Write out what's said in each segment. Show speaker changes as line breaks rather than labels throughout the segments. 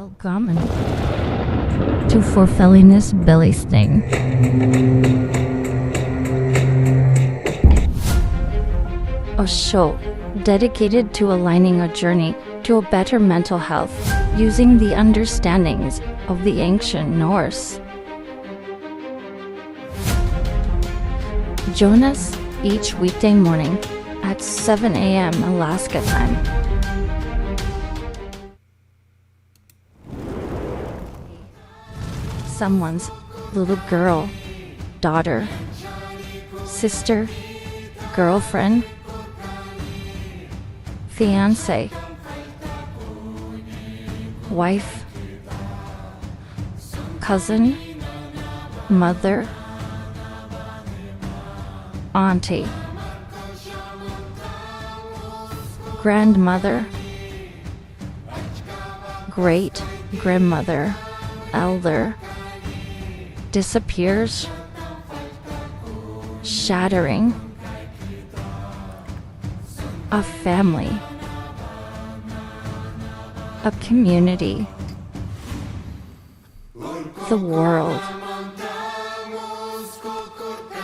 Welcome to Forfelliness Belly Sting. A show dedicated to aligning a journey to a better mental health using the understandings of the ancient Norse. Join us each weekday morning at 7 a.m. Alaska time. Someone's little girl, daughter, sister, girlfriend, fiance, wife, cousin, mother, auntie, grandmother, great grandmother, elder, disappears, shattering, a family, a community, the world.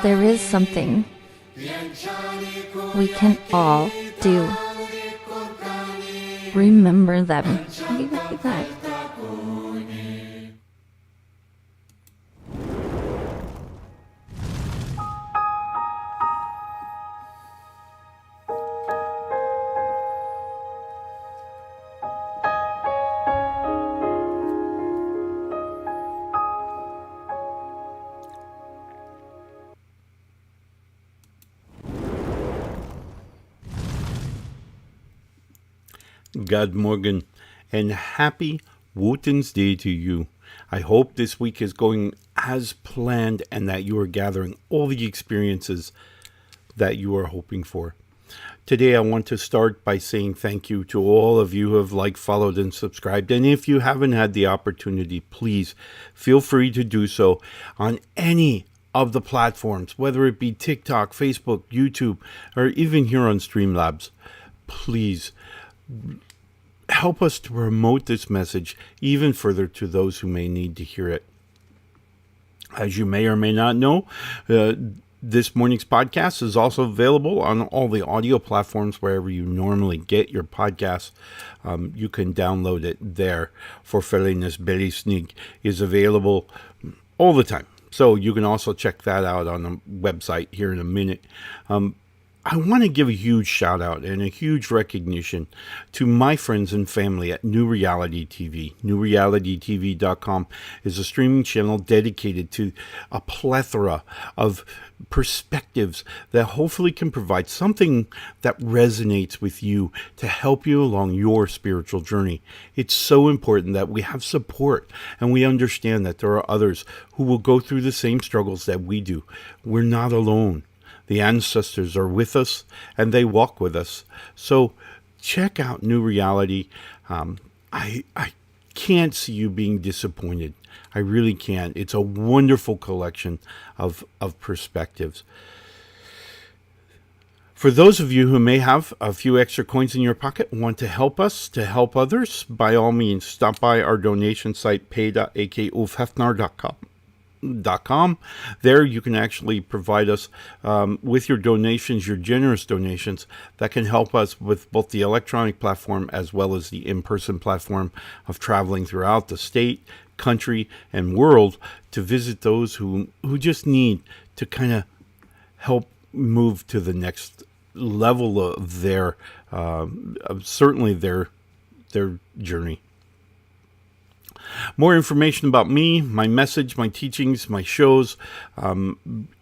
There is something we can all do. Remember them. Look at that.
God Morgan, and happy Wotan's Day to you. I hope this week is going as planned and that you are gathering all the experiences that you are hoping for. Today I want to start by saying thank you to all of you who have liked, followed, and subscribed. And if you haven't had the opportunity, please feel free to do so on any of the platforms, whether it be TikTok, Facebook, YouTube, or even here on Streamlabs. Please help us to promote this message even further to those who may need to hear it. As you may or may not know, this morning's podcast is also available on all the audio platforms wherever you normally get your podcasts. You can download it there. Forfelliness Belly Sneak is available all the time. So you can also check that out on the website here in a minute. I want to give a huge shout out and a huge recognition to my friends and family at New Reality TV. Newrealitytv.com is a streaming channel dedicated to a plethora of perspectives that hopefully can provide something that resonates with you to help you along your spiritual journey. It's so important that we have support and we understand that there are others who will go through the same struggles that we do. We're not alone. The ancestors are with us and they walk with us. So check out New Reality. I can't see you being disappointed. I really can't. It's a wonderful collection of perspectives. For those of you who may have a few extra coins in your pocket, want to help us, to help others, by all means, stop by our donation site, pay.akulfhednar.com. There you can actually provide us with your donations, your generous donations that can help us with both the electronic platform as well as the in-person platform of traveling throughout the state, country, and world to visit those who just need to kind of help move to the next level of their certainly their journey. More information about me, my message, my teachings, my shows,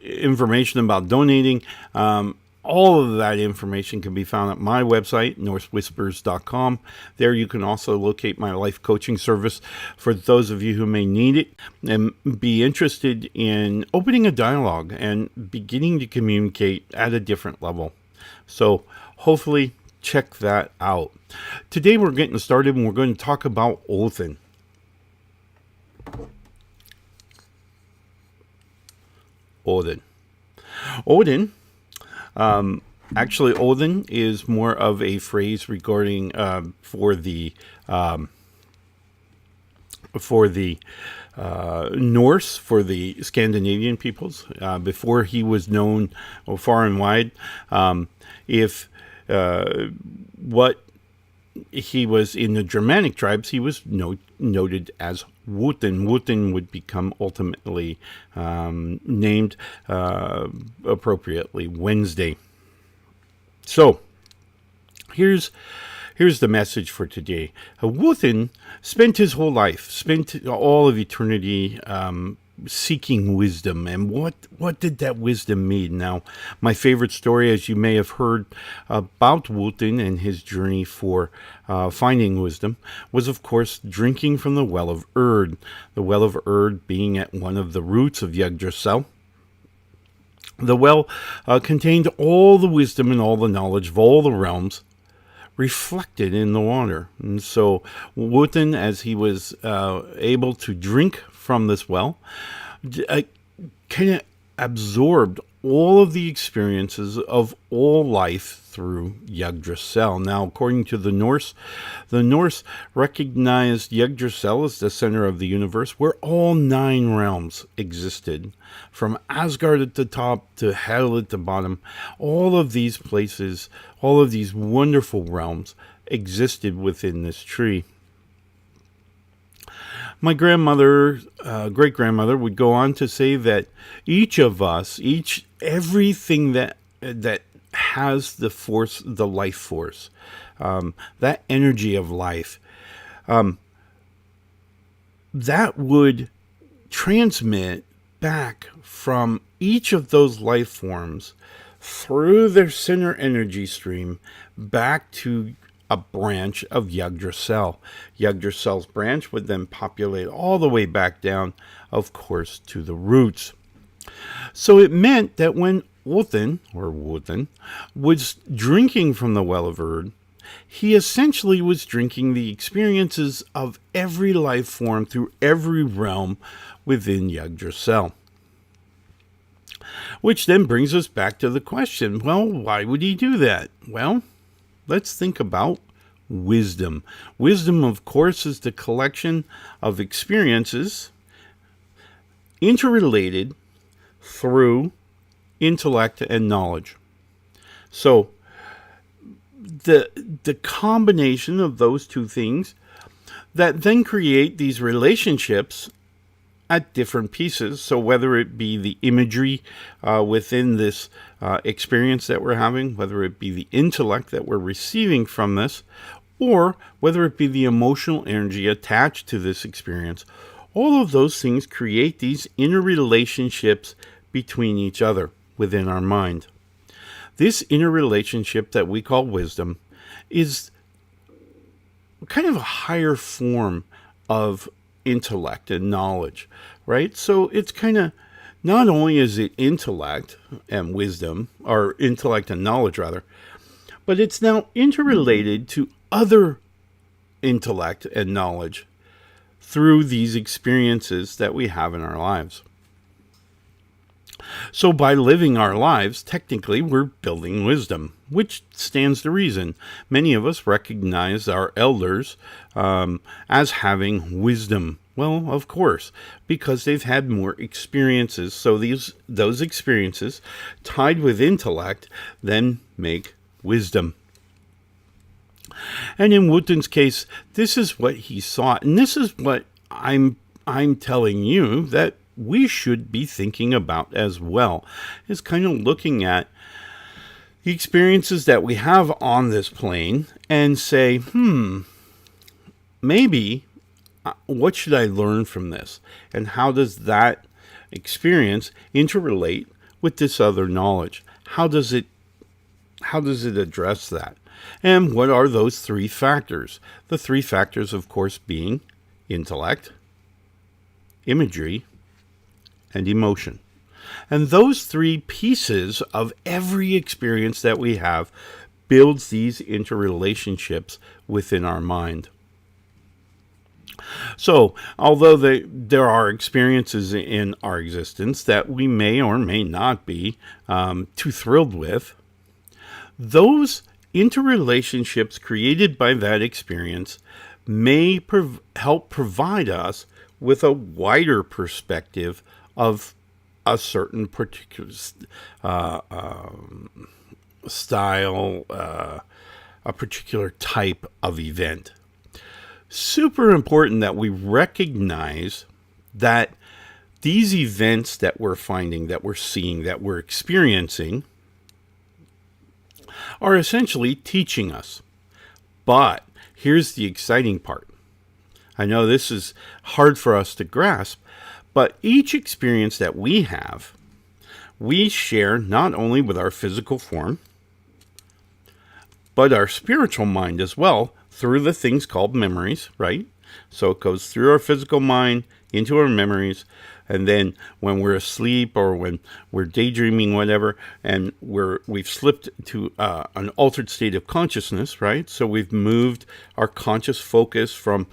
information about donating, all of that information can be found at my website, norsewhispers.com. There you can also locate my life coaching service for those of you who may need it and be interested in opening a dialogue and beginning to communicate at a different level. So hopefully check that out. Today we're getting started and we're going to talk about Odin. Odin. Actually, Odin is more of a phrase regarding for the for the Norse, for the Scandinavian peoples, before he was known far and wide. If what he was in the Germanic tribes, he was noted as Wotan. Wotan would become ultimately named appropriately Wednesday. So here's the message for today. Wotan spent his whole life, spent all of eternity seeking wisdom. And what did that wisdom mean? Now, my favorite story, as you may have heard about Wotan and his journey for finding wisdom, was, of course, drinking from the Well of Erd. The Well of Erd being at one of the roots of Yggdrasil. The well contained all the wisdom and all the knowledge of all the realms reflected in the water. And so Wotan, as he was able to drink from this well, kind of absorbed all of the experiences of all life through Yggdrasil. Now, according to the Norse recognized Yggdrasil as the center of the universe, where all 9 realms existed, from Asgard at the top to Hell at the bottom. All of these places, all of these wonderful realms existed within this tree. My grandmother, great-grandmother, would go on to say that each of us, everything that has the force, the life force, that energy of life, that would transmit back from each of those life forms through their center energy stream back to a branch of Yggdrasil. Yggdrasil's branch would then populate all the way back down, of course, to the roots. So it meant that when Wotan was drinking from the Well of Erd, he essentially was drinking the experiences of every life form through every realm within Yggdrasil. Which then brings us back to the question, well, why would he do that? Well, let's think about wisdom. Wisdom, of course, is the collection of experiences interrelated through intellect and knowledge. So the combination of those two things that then create these relationships at different pieces. So whether it be the imagery within this experience that we're having, whether it be the intellect that we're receiving from this, or whether it be the emotional energy attached to this experience, all of those things create these interrelationships between each other within our mind. This interrelationship that we call wisdom is kind of a higher form of intellect and knowledge, right? So it's kind of, not only is it intellect and wisdom, or intellect and knowledge rather, but it's now interrelated to other intellect and knowledge through these experiences that we have in our lives. So by living our lives, technically we're building wisdom, which stands to reason. Many of us recognize our elders as having wisdom. Well, of course, because they've had more experiences. So those experiences tied with intellect then make wisdom. And in Wotan's case, this is what he sought, and this is what I'm telling you that we should be thinking about as well, is kind of looking at the experiences that we have on this plane and say, maybe what should I learn from this? And how does that experience interrelate with this other knowledge? How does it address that? And what are those 3 factors? The 3 factors, of course, being intellect, imagery, and emotion. And those 3 pieces of every experience that we have builds these interrelationships within our mind. So, although there are experiences in our existence that we may or may not be too thrilled with, those interrelationships created by that experience may help provide us with a wider perspective of a certain particular style, a particular type of event. Super important that we recognize that these events that we're finding, that we're seeing, that we're experiencing are essentially teaching us. But here's the exciting part. I know this is hard for us to grasp, but each experience that we have, we share not only with our physical form, but our spiritual mind as well through the things called memories, right? So it goes through our physical mind into our memories, and then when we're asleep or when we're daydreaming, whatever, and we've slipped to an altered state of consciousness, right? So we've moved our conscious focus from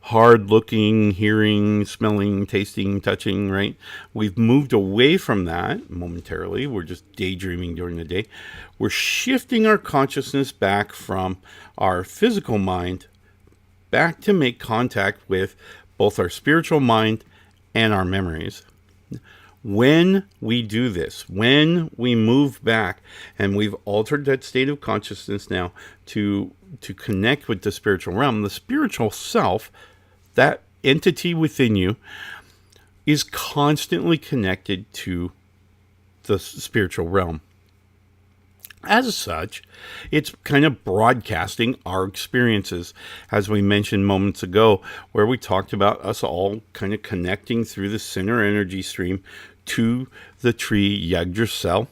hard looking, hearing, smelling, tasting, touching, right? We've moved away from that momentarily. We're just daydreaming during the day. We're shifting our consciousness back from our physical mind back to make contact with both our spiritual mind and our memories. When we do this, when we move back and we've altered that state of consciousness now to connect with the spiritual realm, the spiritual self, that entity within you, is constantly connected to the spiritual realm. As such, it's kind of broadcasting our experiences, as we mentioned moments ago, where we talked about us all kind of connecting through the center energy stream to the tree Yggdrasil.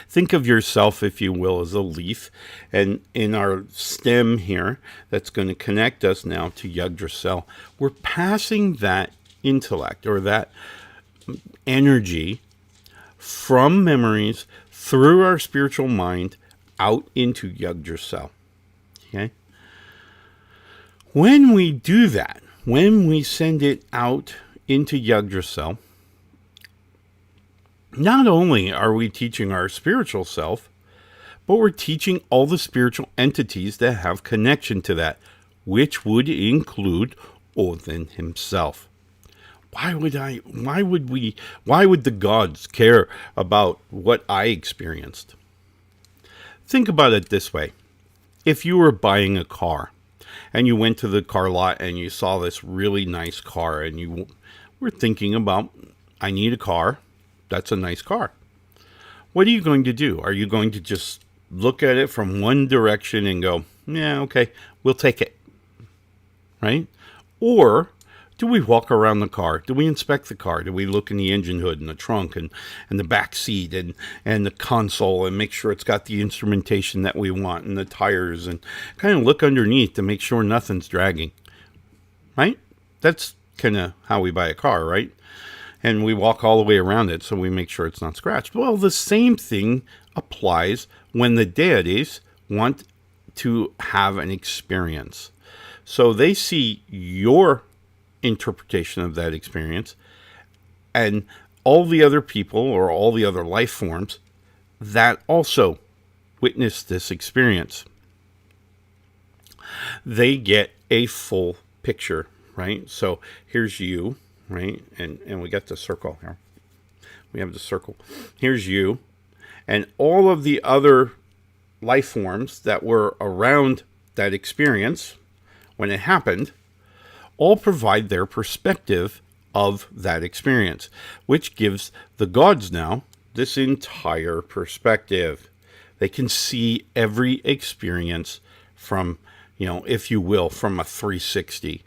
Think of yourself, if you will, as a leaf, and in our stem here, that's going to connect us now to Yggdrasil. We're passing that intellect or that energy from memories through our spiritual mind out into Yggdrasil. Okay? When we do that, when we send it out into Yggdrasil, not only are we teaching our spiritual self, but we're teaching all the spiritual entities that have connection to that, which would include Odin himself. Why would the gods care about what I experienced? Think about it this way. If you were buying a car and you went to the car lot and you saw this really nice car and you were thinking about, I need a car. That's a nice car. What are you going to do? Are you going to just look at it from one direction and go, yeah, okay, we'll take it, right? Or do we walk around the car? Do we inspect the car? Do we look in the engine hood and the trunk and the back seat and the console and make sure it's got the instrumentation that we want and the tires and kind of look underneath to make sure nothing's dragging, right? That's kind of how we buy a car, right? And we walk all the way around it so we make sure it's not scratched. Well, the same thing applies when the deities want to have an experience. So they see your interpretation of that experience and all the other people or all the other life forms that also witness this experience. They get a full picture, right? So here's you, right? And we got the circle here. We have the circle. Here's you and all of the other life forms that were around that experience when it happened, all provide their perspective of that experience, which gives the gods now this entire perspective. They can see every experience from, if you will, from a 360,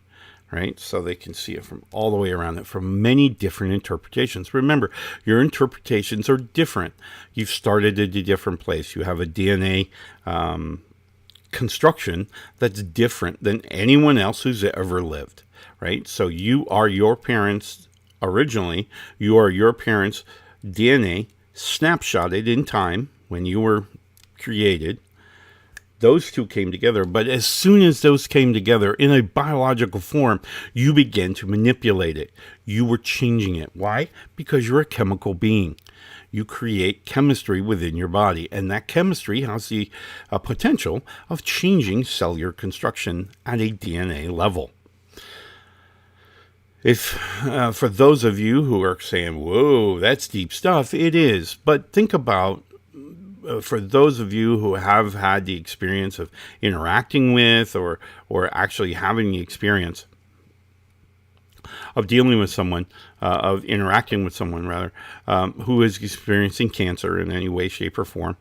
right? So they can see it from all the way around it, from many different interpretations. Remember, your interpretations are different. You've started at a different place. You have a DNA construction that's different than anyone else who's ever lived, right? So you are your parents originally. You are your parents' DNA snapshotted in time when you were created, Those two came together, but as soon as those came together in a biological form, you began to manipulate it. You were changing it. Why? Because you're a chemical being. You create chemistry within your body, and that chemistry has the potential of changing cellular construction at a DNA level. If for those of you who are saying, whoa, that's deep stuff, it is. But think about, for those of you who have had the experience of interacting with or actually having the experience of dealing with someone, of interacting with someone rather, who is experiencing cancer in any way, shape, or form,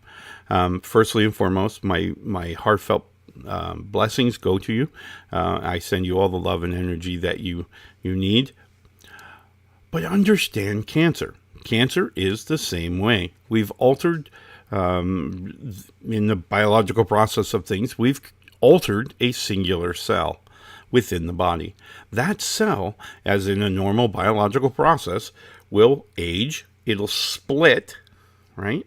firstly and foremost, my heartfelt blessings go to you. I send you all the love and energy that you need. But understand cancer. Cancer is the same way. We've altered, in the biological process of things, we've altered a singular cell within the body. That cell, as in a normal biological process, will age. It'll split, right?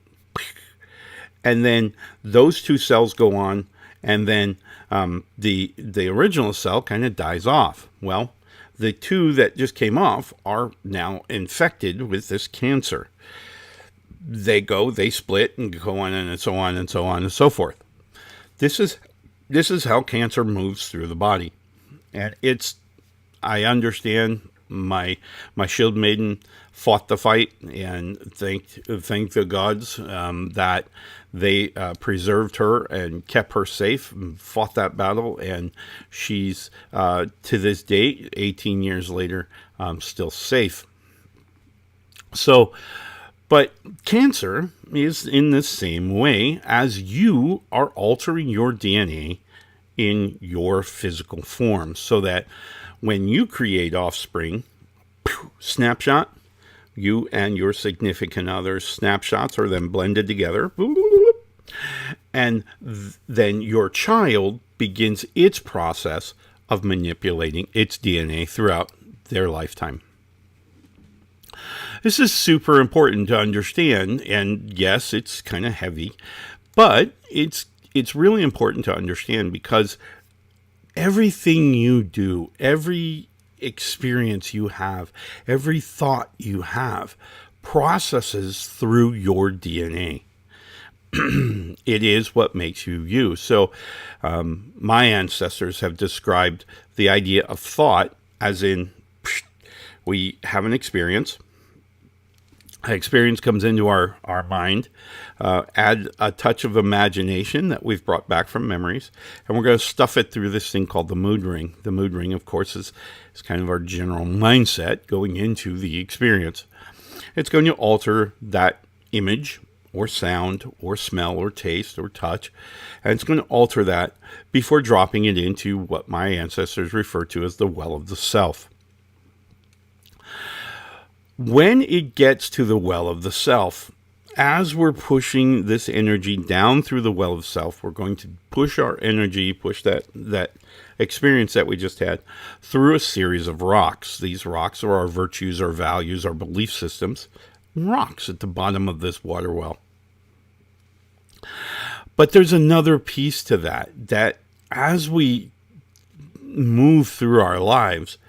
And then those two cells go on, and then the original cell kind of dies off. Well, the two that just came off are now infected with this cancer. They split and go on and so on and so on and so forth. This is how cancer moves through the body. And I understand my shield maiden fought the fight, and thank the gods that they preserved her and kept her safe and fought that battle. And she's, to this date, 18 years later, still safe. So, but cancer is in the same way as you are altering your DNA in your physical form, so that when you create offspring, snapshot, you and your significant other's snapshots are then blended together, and then your child begins its process of manipulating its DNA throughout their lifetime. This is super important to understand, and yes, it's kind of heavy, but it's really important to understand, because everything you do, every experience you have, every thought you have, processes through your DNA. It is what makes you you. So my ancestors have described the idea of thought as in, we have an experience. Experience comes into our mind, add a touch of imagination that we've brought back from memories, and we're going to stuff it through this thing called the mood ring. The mood ring, of course, is kind of our general mindset going into the experience. It's going to alter that image or sound or smell or taste or touch, and it's going to alter that before dropping it into what my ancestors refer to as the well of the self. When it gets to the well of the self, as we're pushing this energy down through the well of self, we're going to push our energy, push that experience that we just had through a series of rocks. These rocks are our virtues, our values, our belief systems, rocks at the bottom of this water well. But there's another piece to that as we move through our lives,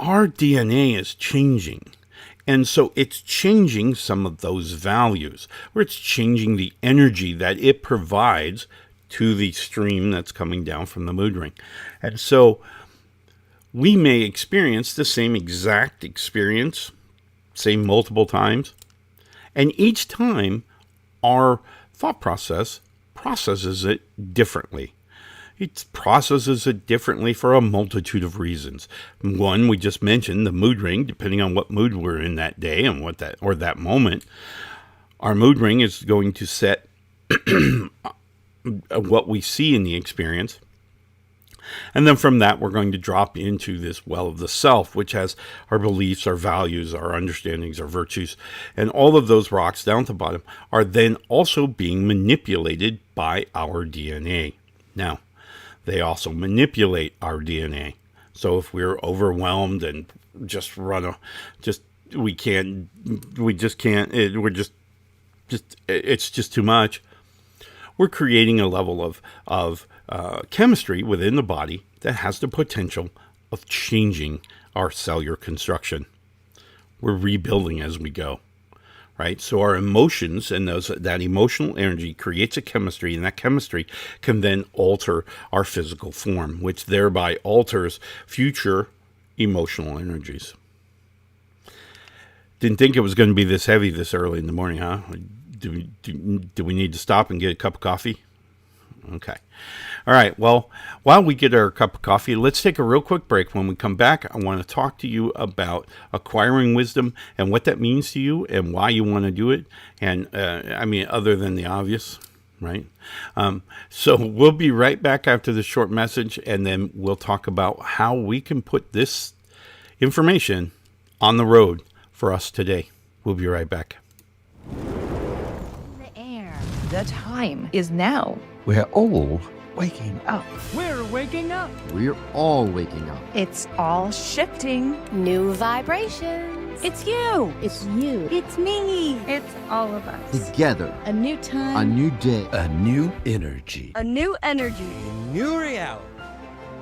our DNA is changing. And so it's changing some of those values, or it's changing the energy that it provides to the stream that's coming down from the mood ring. And so we may experience the same exact experience, say multiple times, and each time our thought process processes it differently. It processes it differently for a multitude of reasons. One, we just mentioned, the mood ring, depending on what mood we're in that day and that moment. Our mood ring is going to set what we see in the experience. And then from that, we're going to drop into this well of the self, which has our beliefs, our values, our understandings, our virtues. And all of those rocks down at the bottom are then also being manipulated by our DNA. Now, they also manipulate our DNA. So if we're overwhelmed and it's just too much, we're creating a level of chemistry within the body that has the potential of changing our cellular construction. We're rebuilding as we go, right? So our emotions and that emotional energy creates a chemistry, and that chemistry can then alter our physical form, which thereby alters future emotional energies. Didn't think it was going to be this heavy this early in the morning, huh? Do we need to stop and get a cup of coffee? Okay. All right. Well, while we get our cup of coffee, let's take a real quick break. When we come back, I want to talk to you about acquiring wisdom and what that means to you and why you want to do it. And other than the obvious, right? So we'll be right back after this short message, and then we'll talk about how we can put this information on the road for us today. We'll be right back.
The time is now.
We're all waking up.
We're waking up.
We're all waking up.
It's all shifting.
New vibrations.
It's you.
It's you.
It's me. It's all of us.
Together.
A new time.
A new day.
A new energy.
A new energy.
New reality.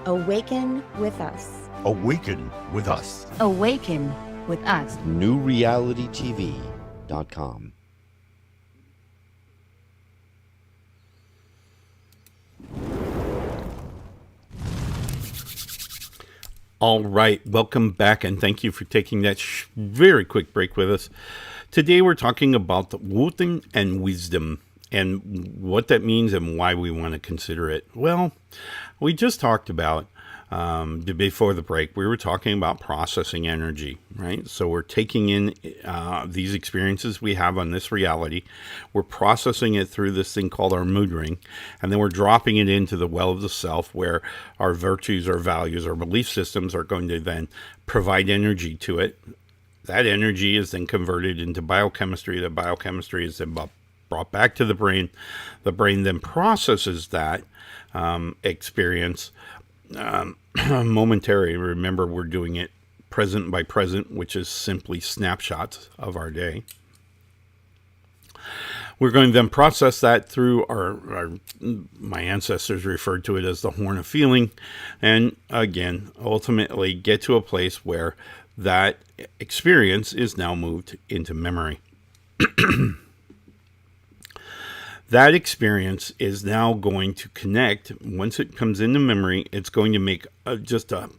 Awaken with us.
Awaken with us.
Awaken with us.
newrealitytv.com.
All right, welcome back, and thank you for taking that very quick break with us. Today we're talking about the Wotan and wisdom and what that means and why we want to consider it. Well, we just talked about, before the break, we were talking about processing energy, right? So we're taking in these experiences we have on this reality, we're processing it through this thing called our mood ring, and then we're dropping it into the well of the self, where our virtues, our values, our belief systems are going to then provide energy to it. That energy is then converted into biochemistry. The biochemistry is then brought back to the brain. The brain then processes that experience momentary. Remember, we're doing it present by present, which is simply snapshots of our day. We're going to then process that through my ancestors referred to it as the horn of feeling, and again, ultimately get to a place where that experience is now moved into memory. That experience is now going to connect. Once it comes into memory, it's going to make just a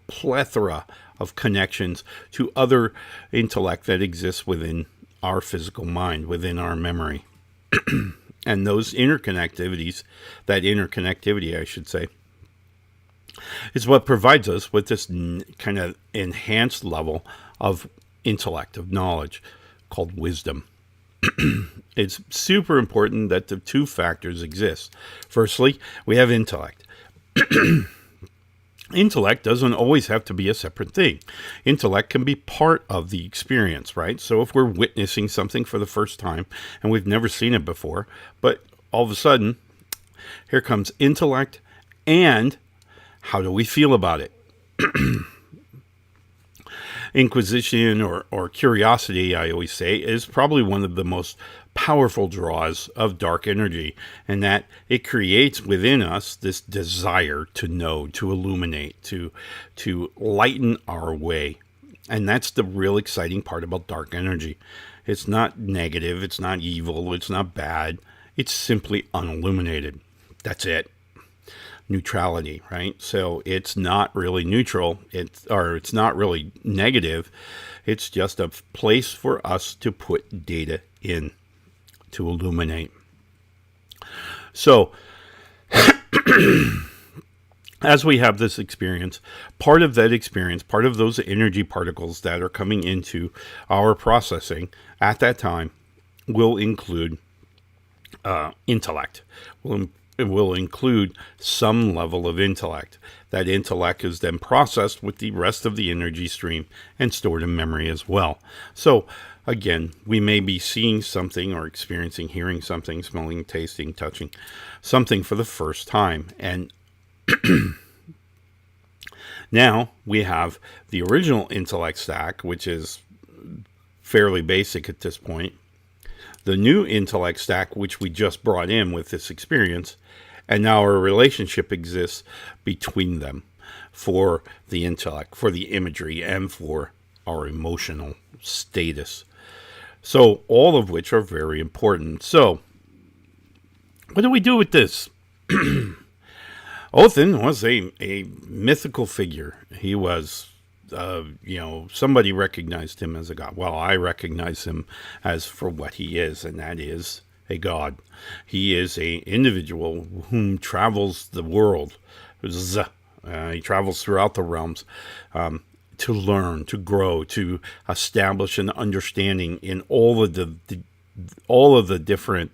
plethora of connections to other intellect that exists within our physical mind, within our memory. And those interconnectivity, I should say, is what provides us with this kind of enhanced level of intellect, of knowledge, called wisdom. It's super important that the two factors exist. Firstly, we have intellect. Intellect doesn't always have to be a separate thing. Intellect can be part of the experience, right? So if we're witnessing something for the first time and we've never seen it before, but all of a sudden, here comes intellect, and how do we feel about it? Inquisition or curiosity, I always say, is probably one of the most powerful draws of dark energy, and that it creates within us this desire to know, to illuminate, to lighten our way. And that's the real exciting part about dark energy. It's not negative, it's not evil, it's not bad. It's simply unilluminated. That's it. Neutrality, right? So it's not really neutral, it's not really negative. It's just a place for us to put data in, to illuminate. So as we have this experience, part of that experience, part of those energy particles that are coming into our processing at that time will include intellect. It will include some level of intellect. That intellect is then processed with the rest of the energy stream and stored in memory as well. So again, we may be seeing something or experiencing, hearing something, smelling, tasting, touching something for the first time. And now we have the original intellect stack, which is fairly basic at this point. the new intellect stack, which we just brought in with this experience, and now a relationship exists between them for the intellect, for the imagery, and for our emotional status. So all of which are very important. So what do we do with this? Othin was a mythical figure. He was, somebody recognized him as a god. Well, I recognize him as for what he is, and that is a god. He is a individual whom travels the world. He travels throughout the realms to learn, to grow, to establish an understanding in all of the different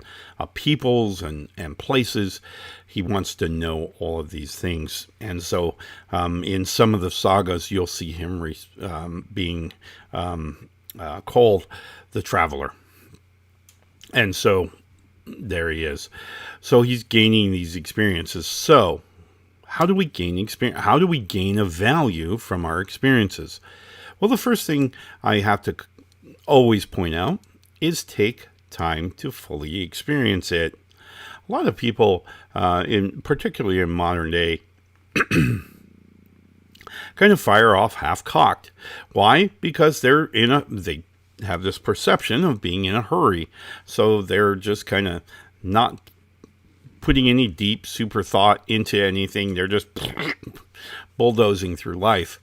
peoples and places. He wants to know all of these things. And so in some of the sagas, you'll see him being called the Traveler. And so there he is. So he's gaining these experiences. So how do we gain experience? How do we gain a value from our experiences? Well, the first thing I have to always point out is take time to fully experience it. A lot of people, particularly in modern day, kind of fire off half-cocked. Why? Because they have this perception of being in a hurry. So they're just kind of not putting any deep super thought into anything. They're just bulldozing through life.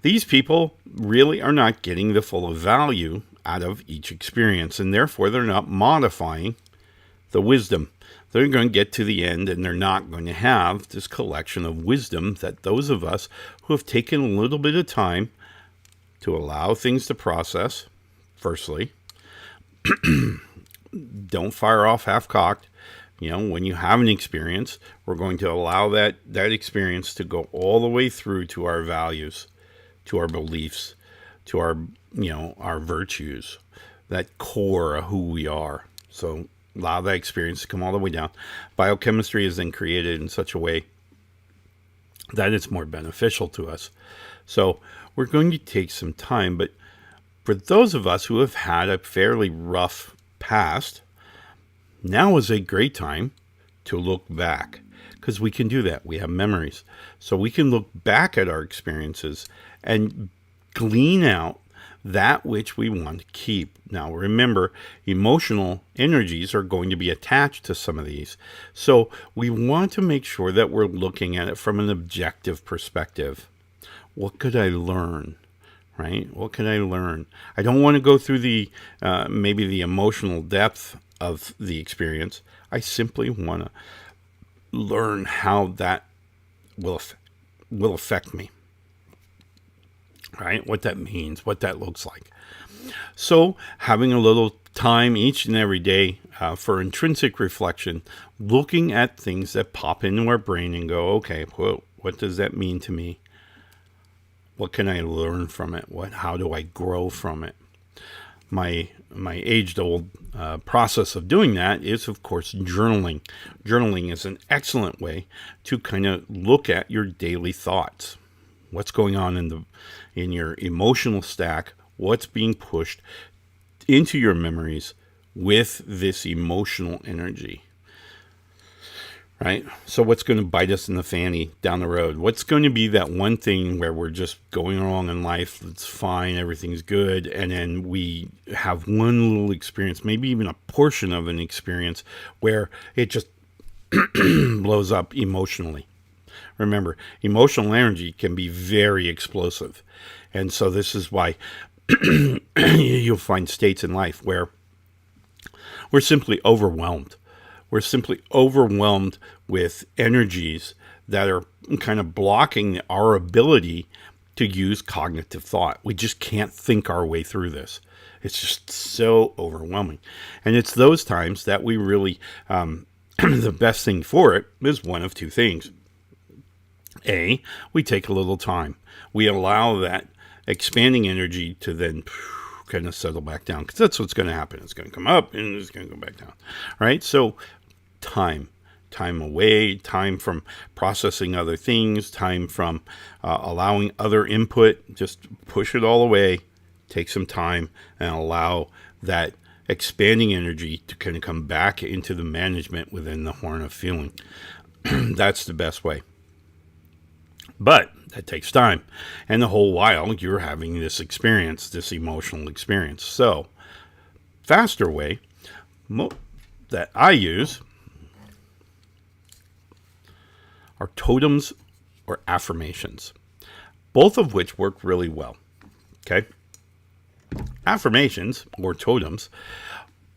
These people really are not getting the full value out of each experience, and therefore they're not modifying the wisdom. They're going to get to the end, and they're not going to have this collection of wisdom that those of us who have taken a little bit of time to allow things to process, firstly, don't fire off half-cocked. When you have an experience, we're going to allow that experience to go all the way through to our values, to our beliefs, to our virtues, that core of who we are. So allow that experience to come all the way down. Biochemistry is then created in such a way that it's more beneficial to us. So we're going to take some time, but for those of us who have had a fairly rough past, now is a great time to look back, because we can do that. We have memories. So we can look back at our experiences and glean out that which we want to keep. Now, remember, emotional energies are going to be attached to some of these. So we want to make sure that we're looking at it from an objective perspective. What could I learn? Right? What can I learn? I don't want to go through maybe the emotional depth of the experience. I simply want to learn how that will affect me. Right? What that means, what that looks like. So having a little time each and every day for intrinsic reflection, looking at things that pop into our brain and go, okay, well, what does that mean to me? What can I learn from it? How do I grow from it? My age-old process of doing that is, of course, journaling. Journaling is an excellent way to kind of look at your daily thoughts. What's going on in your emotional stack? What's being pushed into your memories with this emotional energy? Right? So what's going to bite us in the fanny down the road? What's going to be that one thing where we're just going along in life, it's fine, everything's good, and then we have one little experience, maybe even a portion of an experience, where it just blows up emotionally. Remember, emotional energy can be very explosive. And so this is why you'll find states in life where we're simply overwhelmed. We're simply overwhelmed with energies that are kind of blocking our ability to use cognitive thought. We just can't think our way through this. It's just so overwhelming. And it's those times that we really, the best thing for it is one of two things. A, we take a little time. We allow that expanding energy to then kind of settle back down, because that's what's going to happen. It's going to come up and it's going to go back down. Right? So time away, time from processing other things, time from allowing other input, just push it all away, take some time and allow that expanding energy to kind of come back into the management within the horn of feeling. That's the best way. But that takes time. And the whole while you're having this experience, this emotional experience. So, faster way that I use are totems or affirmations, both of which work really well. Okay? Affirmations or totems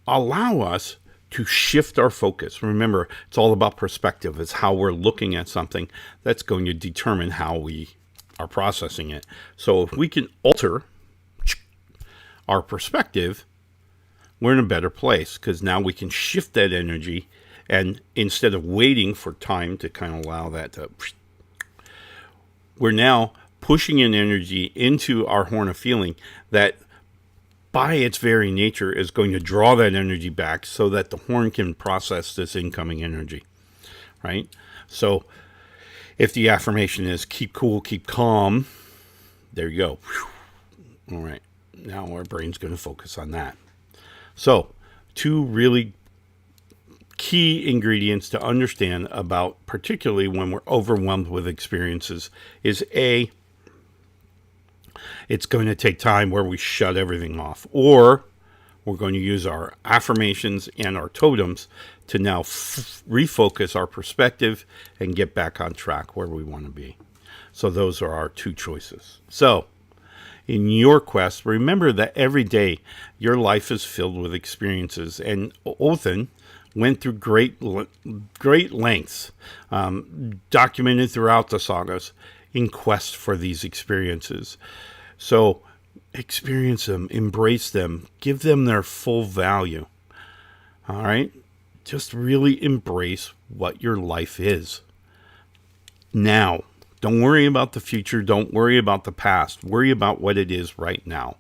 allow us to shift our focus. Remember, it's all about perspective. It's how we're looking at something that's going to determine how we are processing it. So if we can alter our perspective, we're in a better place, because now we can shift that energy, and instead of waiting for time to kind of allow that to, we're now pushing in energy into our horn of feeling that by its very nature is going to draw that energy back so that the horn can process this incoming energy, right? So if the affirmation is keep cool, keep calm, there you go. All right, now our brain's going to focus on that. So 2 really key ingredients to understand about, particularly when we're overwhelmed with experiences, is A, it's going to take time where we shut everything off, or we're going to use our affirmations and our totems to now refocus our perspective and get back on track where we want to be. So those are our 2 choices. So in your quest, documented that every day your life is filled with experiences, and Othin went through great lengths, documented throughout the sagas, in quest for these experiences. So experience them, embrace them, give them their full value. All right? Just really embrace what your life is. Now, don't worry about the future. Don't worry about the past. Worry about what it is right now.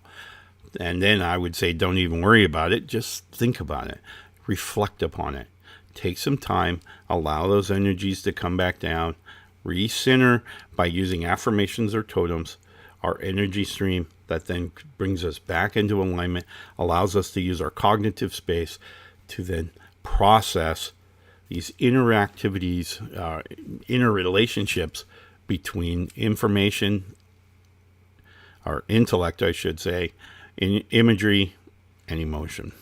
And then I would say don't even worry about it. Just think about it. Reflect upon it. Take some time. Allow those energies to come back down. Recenter by using affirmations or totems, our energy stream that then brings us back into alignment, allows us to use our cognitive space to then process these interactivities, interrelationships between information, or intellect, I should say, in imagery and emotion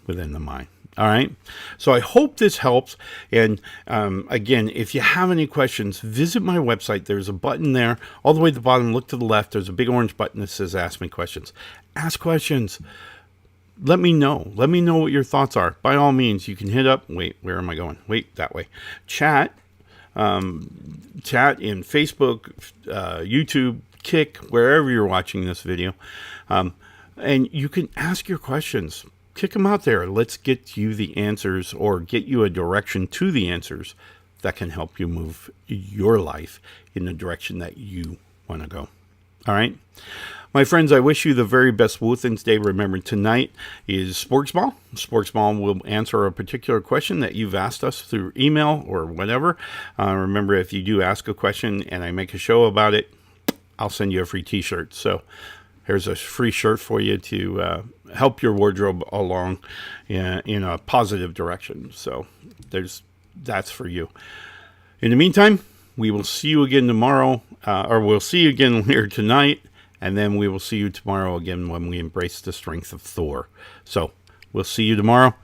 within the mind. All right. So I hope this helps. And again, if you have any questions, visit my website. There's a button there all the way at the bottom. Look to the left. There's a big orange button that says Ask Me Questions. Ask questions. Let me know. Let me know what your thoughts are. By all means, you can hit up. Wait, where am I going? Wait, that way. Chat in Facebook, YouTube, Kick, wherever you're watching this video. And you can ask your questions. Kick them out there. Let's get you the answers, or get you a direction to the answers that can help you move your life in the direction that you want to go. All right. My friends, I wish you the very best Woothen's Day. Remember, tonight is Sporks Ball. Sporks Ball will answer a particular question that you've asked us through email or whatever. Remember, if you do ask a question and I make a show about it, I'll send you a free t-shirt. So here's a free shirt for you to help your wardrobe along in a positive direction. So that's for you. In the meantime, we will see you again tomorrow, or we'll see you again here tonight, and then we will see you tomorrow again when we embrace the strength of Thor. So we'll see you tomorrow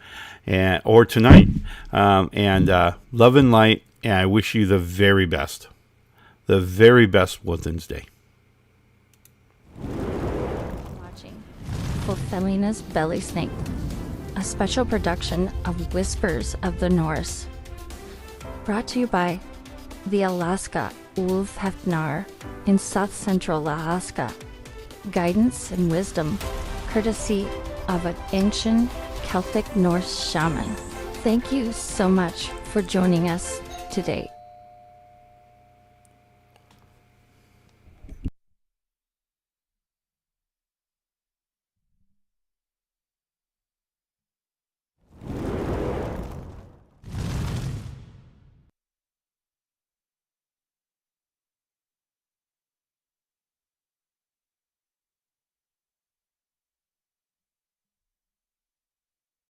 or tonight, and love and light, and I wish you the very best Woothen's Day.
Ulfhednar's Belly Snake, a special production of Whispers of the Norse. Brought to you by the Alaska ulfhednar in South Central Alaska. Guidance and wisdom, courtesy of an ancient Celtic Norse shaman. Thank you so much for joining us today.